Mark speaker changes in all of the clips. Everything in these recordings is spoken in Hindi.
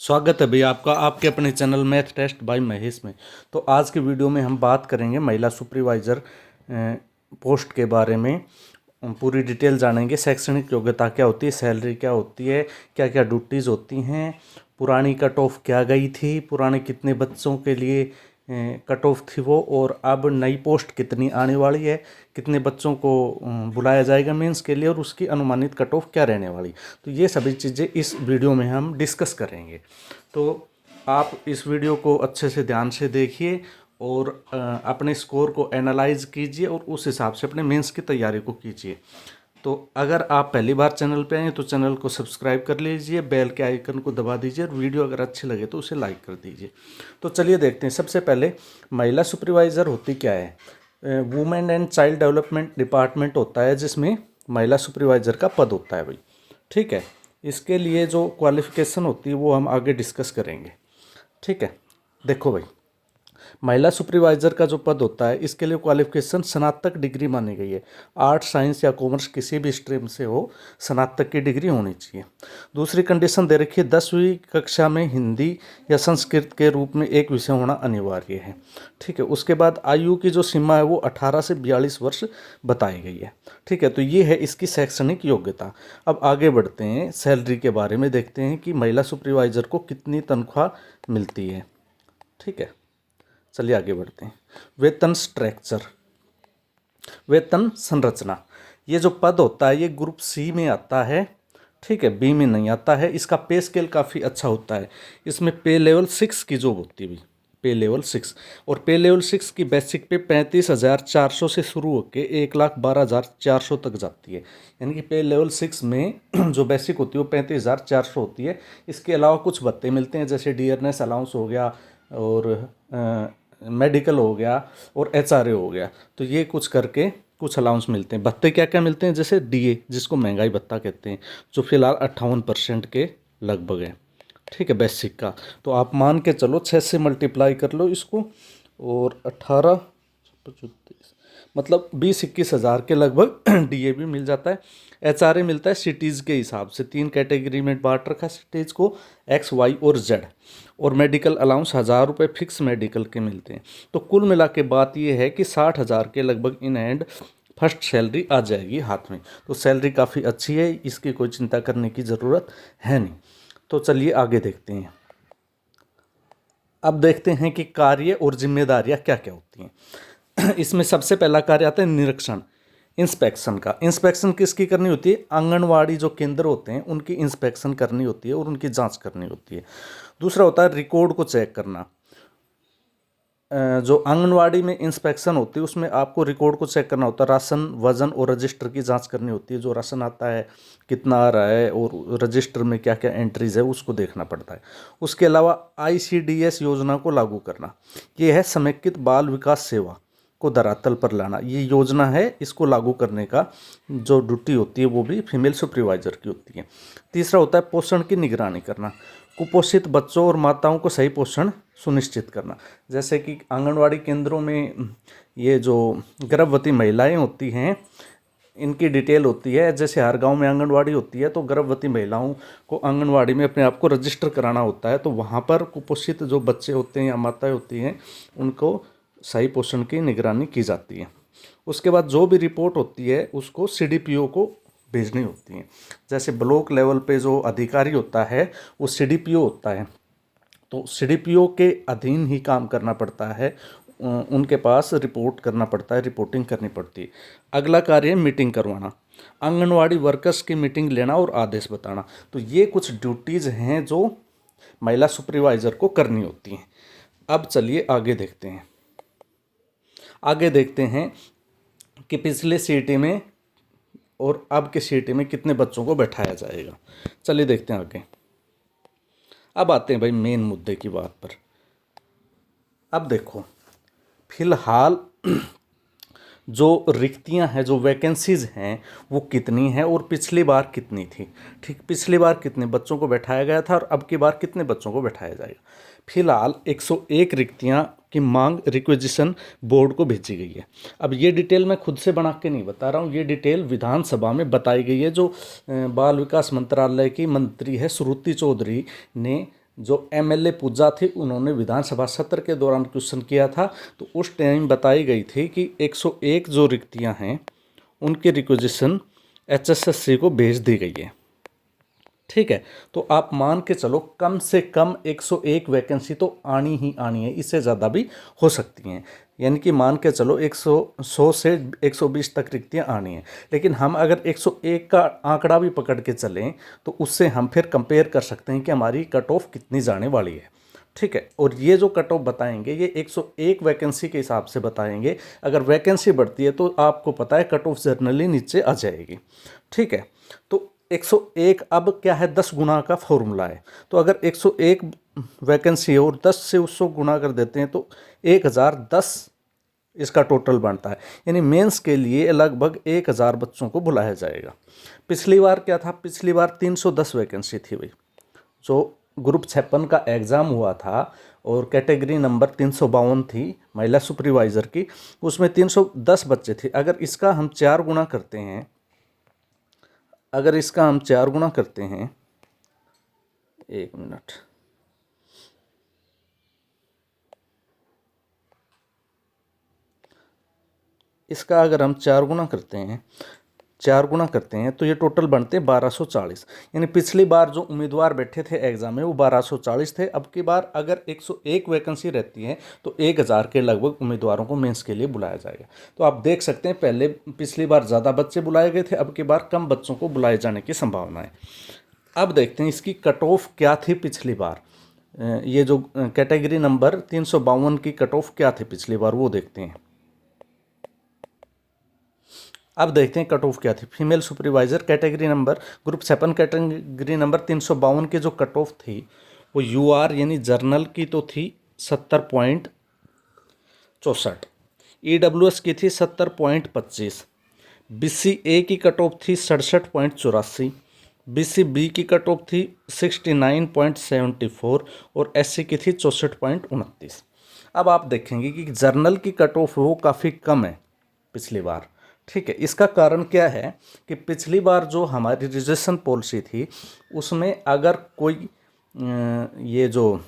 Speaker 1: स्वागत है भैया आपका आपके अपने channel math test by Mahesh में। तो आज के वीडियो में हम बात करेंगे महिला सुपरवाइज़र पोस्ट के बारे में। पूरी डिटेल जानेंगे। शैक्षणिक योग्यता क्या होती है, सैलरी क्या होती है, क्या क्या ड्यूटीज़ होती हैं, पुरानी कट ऑफ क्या गई थी, पुराने कितने बच्चों के लिए कट ऑफ थी वो, और अब नई पोस्ट कितनी आने वाली है, कितने बच्चों को बुलाया जाएगा मेंस के लिए, और उसकी अनुमानित कट ऑफ क्या रहने वाली। तो ये सभी चीज़ें इस वीडियो में हम डिस्कस करेंगे। तो आप इस वीडियो को अच्छे से ध्यान से देखिए और अपने स्कोर को एनालाइज कीजिए और उस हिसाब से अपने मेंस की तैयारी को कीजिए। तो अगर आप पहली बार चैनल पे आए तो चैनल को सब्सक्राइब कर लीजिए, बेल के आइकन को दबा दीजिए, और वीडियो अगर अच्छी लगे तो उसे लाइक कर दीजिए। तो चलिए देखते हैं। सबसे पहले महिला सुपरवाइज़र होती क्या है। Women and child development department होता है जिसमें महिला सुपरवाइज़र का पद होता है भाई। ठीक है, इसके लिए जो क्वालिफ़िकेशन होती है वो हम आगे डिस्कस करेंगे। ठीक है, देखो भाई, महिला सुपरवाइज़र का जो पद होता है इसके लिए क्वालिफिकेशन स्नातक डिग्री मानी गई है। आर्ट, साइंस या कॉमर्स किसी भी स्ट्रीम से हो, स्नातक की डिग्री होनी चाहिए। दूसरी कंडीशन दे रखी है, 10वीं कक्षा में हिंदी या संस्कृत के रूप में एक विषय होना अनिवार्य है। ठीक है, उसके बाद आयु की जो सीमा है वो 18 से 42 वर्ष बताई गई है। ठीक है, तो ये है इसकी शैक्षणिक योग्यता। अब आगे बढ़ते हैं, सैलरी के बारे में देखते हैं कि महिला सुपरवाइज़र को कितनी तनख्वाह मिलती है। ठीक है, चलिए आगे बढ़ते हैं। वेतन स्ट्रक्चर, वेतन संरचना। ये जो पद होता है ये ग्रुप सी में आता है। ठीक है, बी में नहीं आता है। इसका पे स्केल काफ़ी अच्छा होता है। इसमें पे लेवल 6 की जॉब होती है, पे लेवल 6। और पे लेवल 6 की बेसिक पे 35,400 से शुरू होकर 1,12,400 तक जाती है। यानी कि पे लेवल 6 में जो बेसिक होती है वो 35,400 होती है। इसके अलावा कुछ भत्ते मिलते हैं, जैसे डियरनेस अलाउंस हो गया, और मेडिकल हो गया, और एचआरए हो गया। तो ये कुछ करके कुछ अलाउंस मिलते हैं। भत्ते क्या क्या मिलते हैं, जैसे डीए जिसको महंगाई भत्ता कहते हैं, जो फिलहाल 58% के लगभग है। ठीक है, बेसिक का। तो आप मान के चलो 6 से मल्टीप्लाई कर लो इसको, और 18 मतलब 20-21 हज़ार के लगभग डीए भी मिल जाता है। एचआरए मिलता है सिटीज़ के हिसाब से। 3 कैटेगरी में बांट रखा है सिटीज़ को, एक्स, वाई और जेड। और मेडिकल अलाउंस 1,000 रुपये फिक्स मेडिकल के मिलते हैं। तो कुल मिला के बात ये है कि 60,000 के लगभग इन हैंड फर्स्ट सैलरी आ जाएगी हाथ में। तो सैलरी काफ़ी अच्छी है, इसकी कोई चिंता करने की ज़रूरत है नहीं। तो चलिए आगे देखते हैं। अब देखते हैं कि कार्य और जिम्मेदारियां क्या क्या होती हैं। इसमें सबसे पहला कार्य आता है निरीक्षण, इंस्पेक्शन का। इंस्पेक्शन किसकी करनी होती है, आंगनवाड़ी जो केंद्र होते हैं उनकी इंस्पेक्शन करनी होती है और उनकी जांच करनी होती है। दूसरा होता है रिकॉर्ड को चेक करना। जो आंगनवाड़ी में इंस्पेक्शन होती है उसमें आपको रिकॉर्ड को चेक करना होता है। राशन, वजन और रजिस्टर की जांच करनी होती है। जो राशन आता है कितना आ रहा है और रजिस्टर में क्या क्या एंट्रीज है उसको देखना पड़ता है। उसके अलावा आईसीडीएस योजना को लागू करना, ये है समेकित बाल विकास सेवा को धरातल पर लाना। ये योजना है, इसको लागू करने का जो ड्यूटी होती है वो भी फीमेल सुपरवाइजर की होती है। तीसरा होता है पोषण की निगरानी करना, कुपोषित बच्चों और माताओं को सही पोषण सुनिश्चित करना। जैसे कि आंगनवाड़ी केंद्रों में ये जो गर्भवती महिलाएं होती हैं इनकी डिटेल होती है। जैसे हर गांव में आंगनवाड़ी होती है, तो गर्भवती महिलाओं को आंगनवाड़ी में अपने आप को रजिस्टर कराना होता है। तो वहाँ पर कुपोषित जो बच्चे होते हैं या माताएं होती हैं उनको सही पोषण की निगरानी की जाती है। उसके बाद जो भी रिपोर्ट होती है उसको सीडीपीओ को भेजनी होती है। जैसे ब्लॉक लेवल पे जो अधिकारी होता है वो सीडीपीओ होता है, तो सीडीपीओ के अधीन ही काम करना पड़ता है। उनके पास रिपोर्ट करना पड़ता है, रिपोर्टिंग करनी पड़ती है। अगला कार्य है मीटिंग करवाना, आंगनवाड़ी वर्कर्स की मीटिंग लेना और आदेश बताना। तो ये कुछ ड्यूटीज़ हैं जो महिला सुपरवाइज़र को करनी होती हैं। अब चलिए आगे देखते हैं। आगे देखते हैं कि पिछले सीटी में और अब के सीटी में कितने बच्चों को बैठाया जाएगा। चलिए देखते हैं आगे। अब आते हैं भाई मेन मुद्दे की बात पर। अब देखो, फिलहाल जो रिक्तियां हैं, जो वैकेंसीज हैं वो कितनी हैं और पिछली बार कितनी थी। ठीक, पिछली बार कितने बच्चों को बैठाया गया था और अब की बार कितने बच्चों को बैठाया जाएगा। फिलहाल 101 रिक्तियां की मांग रिक्वेजिशन बोर्ड को भेजी गई है। अब ये डिटेल मैं खुद से बना के नहीं बता रहा हूँ, ये डिटेल विधानसभा में बताई गई है। जो बाल विकास मंत्रालय की मंत्री है श्रुति चौधरी ने जो एमएलए पूजा थी उन्होंने विधानसभा सत्र के दौरान क्वेश्चन किया था, तो उस टाइम बताई गई थी कि 101 जो रिक्तियां हैं उनकी रिक्वेजिशन एचएसएससी को भेज दी गई है। ठीक है, तो आप मान के चलो कम से कम 101 वैकेंसी तो आनी ही आनी है, इससे ज़्यादा भी हो सकती हैं। यानी कि मान के चलो 100 से 120 तक रिक्तियाँ आनी हैं। लेकिन हम अगर 101 का आंकड़ा भी पकड़ के चलें तो उससे हम फिर कंपेयर कर सकते हैं कि हमारी कट ऑफ कितनी जाने वाली है। ठीक है, और ये जो कट ऑफ बताएंगे ये 101 वैकेंसी के हिसाब से बताएंगे। अगर वैकेंसी बढ़ती है तो आपको पता है कट ऑफ जनरली नीचे आ जाएगी। ठीक है, तो 101 अब क्या है, 10 गुना का फॉर्मूला है। तो अगर 101 वैकेंसी है और 10 से उसको गुना कर देते हैं तो 1010 इसका टोटल बनता है। यानी मेंस के लिए लगभग 1000 बच्चों को बुलाया जाएगा। पिछली बार क्या था, पिछली बार 310 वैकेंसी थी भाई। जो ग्रुप 56 का एग्ज़ाम हुआ था और कैटेगरी नंबर 352 थी महिला सुपरवाइज़र की, उसमें 310 बच्चे थे। अगर इसका हम 4 गुना करते हैं, अगर इसका हम 4 गुना करते हैं, एक मिनट, इसका अगर हम 4 गुना करते हैं, 4 गुना करते हैं तो ये टोटल बनते हैं 1240। यानी पिछली बार जो उम्मीदवार बैठे थे एग्ज़ाम में वो 1240 थे। अब की बार अगर 101 वैकेंसी रहती है तो 1000 के लगभग उम्मीदवारों को मेंस के लिए बुलाया जाएगा। तो आप देख सकते हैं पहले पिछली बार ज़्यादा बच्चे बुलाए गए थे, अब की बार कम बच्चों को बुलाए जाने की संभावना है। अब देखते हैं इसकी कट ऑफ क्या थी पिछली बार। ये जो कैटेगरी नंबर 352 की कट ऑफ क्या थी पिछली बार वो देखते हैं। अब देखते हैं कट ऑफ क्या थी। Female supervisor category number group 7 category number 352 की जो कट ऑफ थी वो यूआर यानी जर्नल की तो थी 70.64, ईडब्ल्यूएस की थी 70.25, बीसीए की कट ऑफ थी 67.84, बीसीबी की कट ऑफ थी 69.74 और एससी की थी 64.29। अब आप देखेंगे कि जर्नल की कट ऑफ वो काफ़ी कम है पिछली बार। ठीक है, इसका कारण क्या है कि पिछली बार जो हमारी रिजर्वेशन पॉलिसी थी उसमें अगर कोई ये जो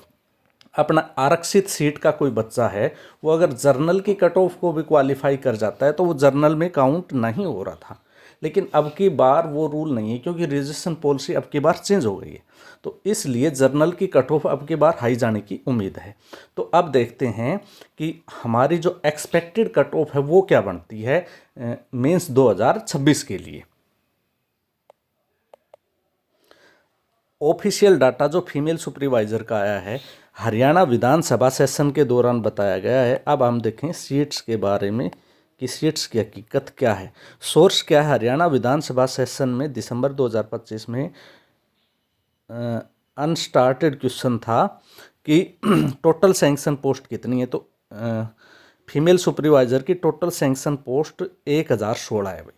Speaker 1: अपना आरक्षित सीट का कोई बच्चा है वो अगर जर्नल की कट ऑफ को भी क्वालिफाई कर जाता है तो वो जर्नल में काउंट नहीं हो रहा था। लेकिन अब की बार वो रूल नहीं है क्योंकि रिजर्वेशन पॉलिसी अब की बार चेंज हो गई है, तो इसलिए जर्नल की कट ऑफ अब की बार हाई जाने की उम्मीद है। तो अब देखते हैं कि हमारी जो एक्सपेक्टेड कट ऑफ है वो क्या बनती है मेंस 2026 के लिए। ऑफिशियल डाटा जो फीमेल सुपरवाइज़र का आया है हरियाणा विधानसभा सेशन के दौरान बताया गया है। अब हम देखें सीट्स के बारे में कि सीट्स की हकीकत क्या है। सोर्स क्या है, हरियाणा विधानसभा सेशन में दिसंबर 2025 में अनस्टार्टेड क्वेश्चन था कि टोटल सैंक्शन पोस्ट कितनी है। तो फीमेल सुपरवाइज़र की टोटल सैंक्शन पोस्ट 1016 है भाई,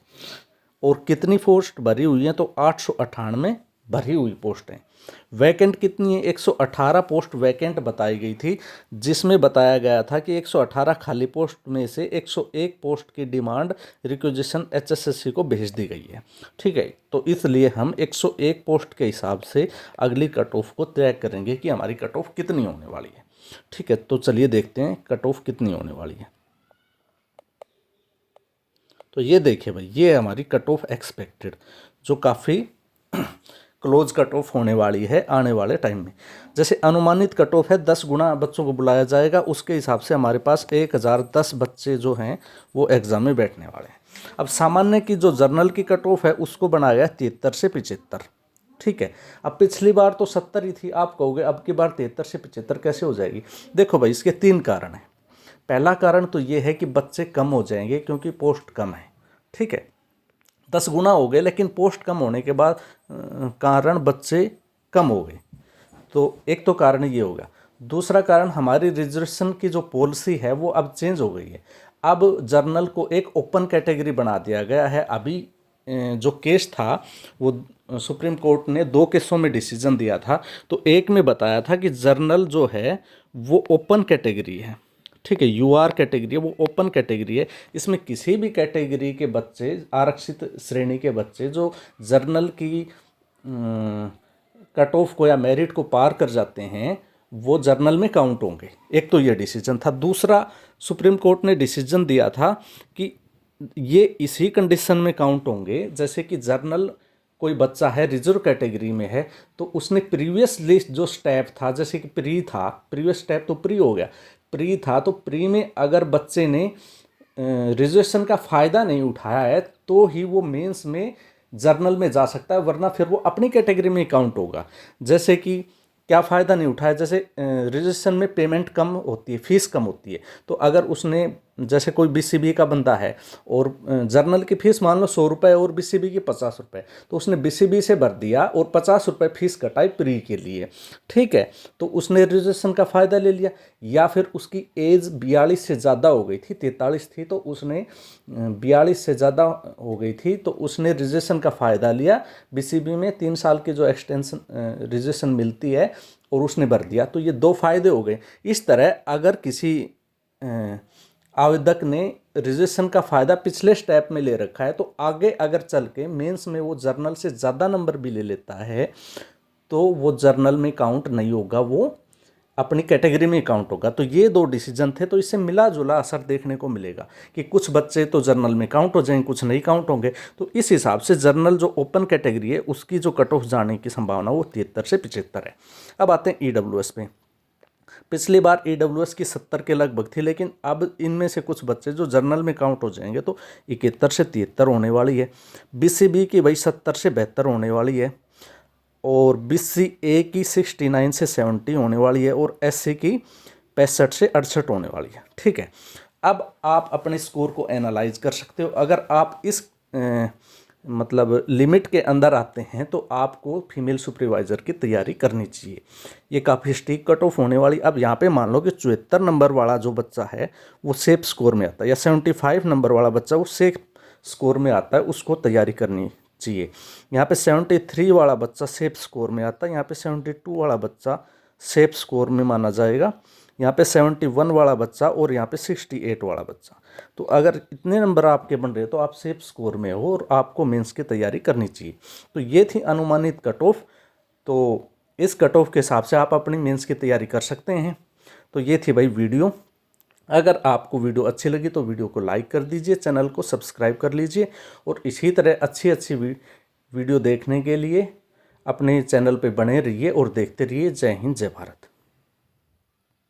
Speaker 1: और कितनी पोस्ट भरी हुई है तो 898 भरी हुई पोस्ट हैं। वैकेंट कितनी है, 118 पोस्ट वैकेंट बताई गई थी, जिसमें बताया गया था कि 118 खाली पोस्ट में से 101 पोस्ट की डिमांड रिक्वेजिशन एचएसएससी को भेज दी गई है। ठीक है, तो इसलिए हम 101 पोस्ट के हिसाब से अगली कट ऑफ को तय करेंगे कि हमारी कट ऑफ कितनी होने वाली है। ठीक है, तो चलिए देखते हैं कट ऑफ कितनी होने वाली है। तो ये देखिए भाई, ये हमारी कट ऑफ एक्सपेक्टेड जो काफ़ी क्लोज कट ऑफ होने वाली है आने वाले टाइम में। जैसे अनुमानित कट ऑफ है 10 गुना बच्चों को बुलाया जाएगा, उसके हिसाब से हमारे पास 1010 बच्चे जो हैं वो एग्ज़ाम में बैठने वाले हैं। अब सामान्य की जो जर्नल की कट ऑफ है उसको बनाया गया 73 से 75। ठीक है, अब पिछली बार तो 70 ही थी, आप कहोगे अब की बार 73 से 75 कैसे हो जाएगी। देखो भाई, इसके 3 कारण हैं। पहला कारण तो ये है कि बच्चे कम हो जाएंगे क्योंकि पोस्ट कम है। ठीक है, 10 गुना हो गए लेकिन पोस्ट कम होने के बाद कारण बच्चे कम हो गए, तो एक तो कारण ये होगा। दूसरा कारण हमारी रिजर्वेशन की जो पॉलिसी है वो अब चेंज हो गई है। अब जर्नल को एक ओपन कैटेगरी बना दिया गया है। अभी जो केस था वो सुप्रीम कोर्ट ने 2 केसों में डिसीजन दिया था। तो एक में बताया था कि जर्नल जो है वो ओपन कैटेगरी है। ठीक है, यूआर कैटेगरी है, वो ओपन कैटेगरी है। इसमें किसी भी कैटेगरी के बच्चे, आरक्षित श्रेणी के बच्चे जो जर्नल की कट ऑफ को या मेरिट को पार कर जाते हैं वो जर्नल में काउंट होंगे। एक तो ये डिसीजन था। दूसरा, सुप्रीम कोर्ट ने डिसीजन दिया था कि ये इसी कंडीशन में काउंट होंगे जैसे कि जर्नल कोई बच्चा है रिजर्व कैटेगरी में है तो उसने प्रीवियस लिस्ट जो स्टेप था, जैसे कि प्री था, प्रीवियस स्टेप तो प्री हो गया, प्री था तो प्री में अगर बच्चे ने रिजर्वेशन का फ़ायदा नहीं उठाया है तो ही वो मेंस में जर्नल में जा सकता है, वरना फिर वो अपनी कैटेगरी में काउंट होगा। जैसे कि क्या फ़ायदा नहीं उठाया, जैसे रिजर्वेशन में पेमेंट कम होती है, फीस कम होती है, तो अगर उसने जैसे कोई बीसीबी का बंदा है और जर्नल की फ़ीस मान लो 100 रुपये और बीसीबी की 50 रुपये, तो उसने बीसीबी से भर दिया और 50 रुपये फीस कटाई प्री के लिए, ठीक है, तो उसने रिजर्वेशन का फ़ायदा ले लिया। या फिर उसकी एज 42 से ज़्यादा हो गई थी, 43 थी तो उसने 42 से ज़्यादा हो गई थी तो उसने रिजर्वेशन का फ़ायदा लिया, बीसीबी में 3 साल की जो एक्सटेंशन रिजर्वेशन मिलती है और उसने भर दिया, तो ये 2 फायदे हो गए। इस तरह अगर किसी आवेदक ने रिजर्वेशन का फ़ायदा पिछले स्टेप में ले रखा है तो आगे अगर चल के मेंस में वो जर्नल से ज़्यादा नंबर भी ले लेता है तो वो जर्नल में काउंट नहीं होगा, वो अपनी कैटेगरी में काउंट होगा। तो ये 2 डिसीजन थे, तो इससे मिला जुला असर देखने को मिलेगा कि कुछ बच्चे तो जर्नल में काउंट हो जाएंगे, कुछ नहीं काउंट होंगे। तो इस हिसाब से जर्नल जो ओपन कैटेगरी है उसकी जो कट ऑफ जाने की संभावना वो 73 से 75 है। अब आते हैं ईडब्ल्यूएस पे। पिछली बार ईडब्ल्यूएस की 70 के लगभग थी, लेकिन अब इनमें से कुछ बच्चे जो जर्नल में काउंट हो जाएंगे तो 71 से 73 होने वाली है। बीसीबी की भाई 70 से 72 होने वाली है और बीसीए की 69 से 70 होने वाली है और एससी की 65 से 68 होने वाली है, ठीक है। अब आप अपने स्कोर को एनालाइज कर सकते हो। अगर आप इस मतलब लिमिट के अंदर आते हैं तो आपको फीमेल सुपरवाइज़र की तैयारी करनी चाहिए। ये काफ़ी स्टिक कट ऑफ होने वाली। अब यहाँ पे मान लो कि 74 नंबर वाला जो बच्चा है वो सेफ स्कोर में आता है, या 75 नंबर वाला बच्चा वो सेफ स्कोर में आता है, उसको तैयारी करनी चाहिए। यहाँ पे 73 वाला बच्चा सेफ स्कोर में आता है, यहाँ पे 72 वाला बच्चा सेफ स्कोर में माना जाएगा, यहाँ पे 71 वाला बच्चा और यहाँ पे 68 वाला बच्चा। तो अगर इतने नंबर आपके बन रहे तो आप सेफ स्कोर में हो और आपको मेंस की तैयारी करनी चाहिए। तो ये थी अनुमानित कट ऑफ। तो इस कट ऑफ के हिसाब से आप अपनी मेंस की तैयारी कर सकते हैं। तो ये थी भाई वीडियो। अगर आपको वीडियो अच्छी लगी तो वीडियो को लाइक कर दीजिए, चैनल को सब्सक्राइब कर लीजिए और इसी तरह अच्छी अच्छी वीडियो देखने के लिए अपने चैनल पे बने रहिए और देखते रहिए। जय हिंद, जय भारत।